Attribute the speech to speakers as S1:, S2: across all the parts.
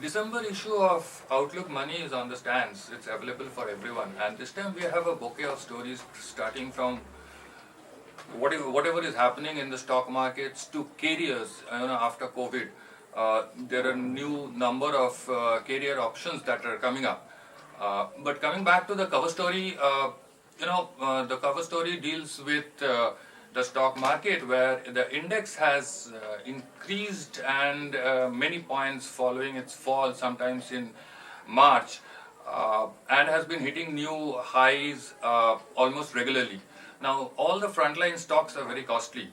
S1: December issue of Outlook Money is on the stands. It's available for everyone. And this time we have a bouquet of stories starting from whatever is happening in the stock markets to careers. After COVID, there are new number of career options that are coming up. But coming back to the cover story, the cover story deals with the stock market, where the index has increased and many points following its fall sometimes in March, and has been hitting new highs almost regularly. Now all the frontline stocks are very costly.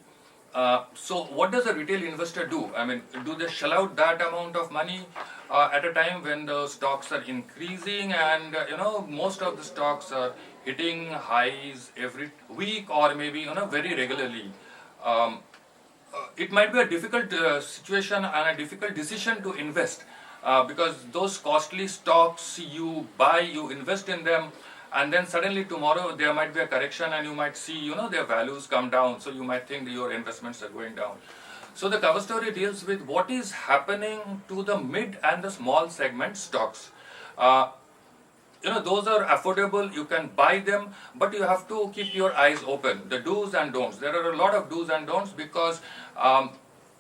S1: So what does a retail investor do? I mean, do they shell out that amount of money at a time when the stocks are increasing and most of the stocks are hitting highs every week or maybe very regularly? It might be a difficult situation and a difficult decision to invest because those costly stocks you buy, you invest in them, and then suddenly tomorrow there might be a correction and you might see their values come down, so you might think your investments are going down. So the cover story deals with what is happening to the mid and the small segment stocks. Those are affordable, you can buy them, but you have to keep your eyes open. The do's and don'ts. There are a lot of do's and don'ts because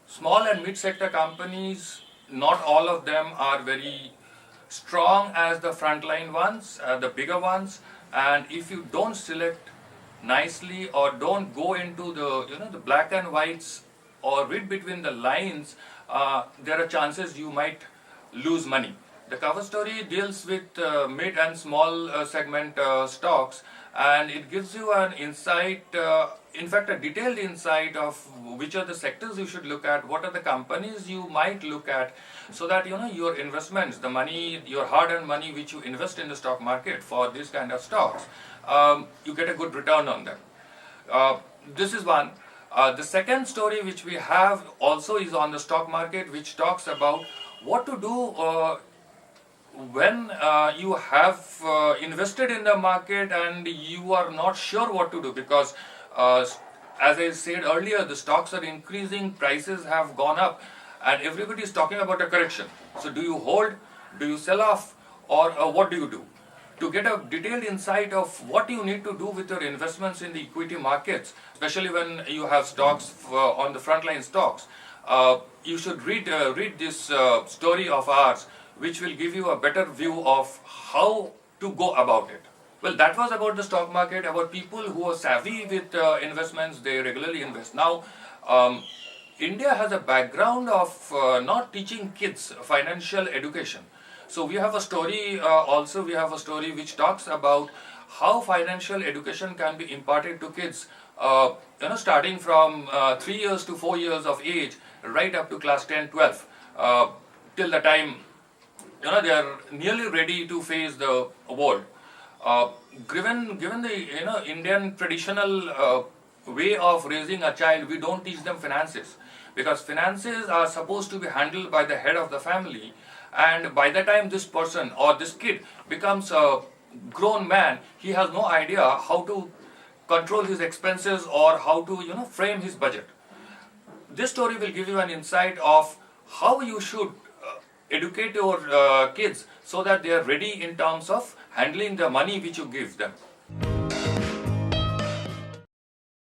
S1: small and mid sector companies, not all of them are very strong as the frontline ones, the bigger ones, and if you don't select nicely or don't go into the black and whites or read between the lines, there are chances you might lose money. The cover story deals with mid and small segment stocks, and it gives you an insight, in fact a detailed insight of which are the sectors you should look at, what are the companies you might look at, so that your investments, the money, your hard-earned money which you invest in the stock market for this kind of stocks, you get a good return on them. This is one. The second story which we have also is on the stock market, which talks about what to do when you have invested in the market and you are not sure what to do, because as I said earlier, the stocks are increasing, prices have gone up, and everybody is talking about a correction. So do you hold, do you sell off, or what do you do? To get a detailed insight of what you need to do with your investments in the equity markets, especially when you have stocks on the frontline stocks, you should read this story of ours, which will give you a better view of how to go about it. Well, that was about the stock market, about people who are savvy with investments, they regularly invest. Now, India has a background of not teaching kids financial education. So we have a story, which talks about how financial education can be imparted to kids, starting from 3 years to 4 years of age, right up to class 10, 12, till the time they are nearly ready to face the world. Given the Indian traditional way of raising a child, we don't teach them finances, because finances are supposed to be handled by the head of the family, and by the time this person or this kid becomes a grown man, he has no idea how to control his expenses or how to frame his budget. This story will give you an insight of how you should educate your kids so that they are ready in terms of handling the money which you give them.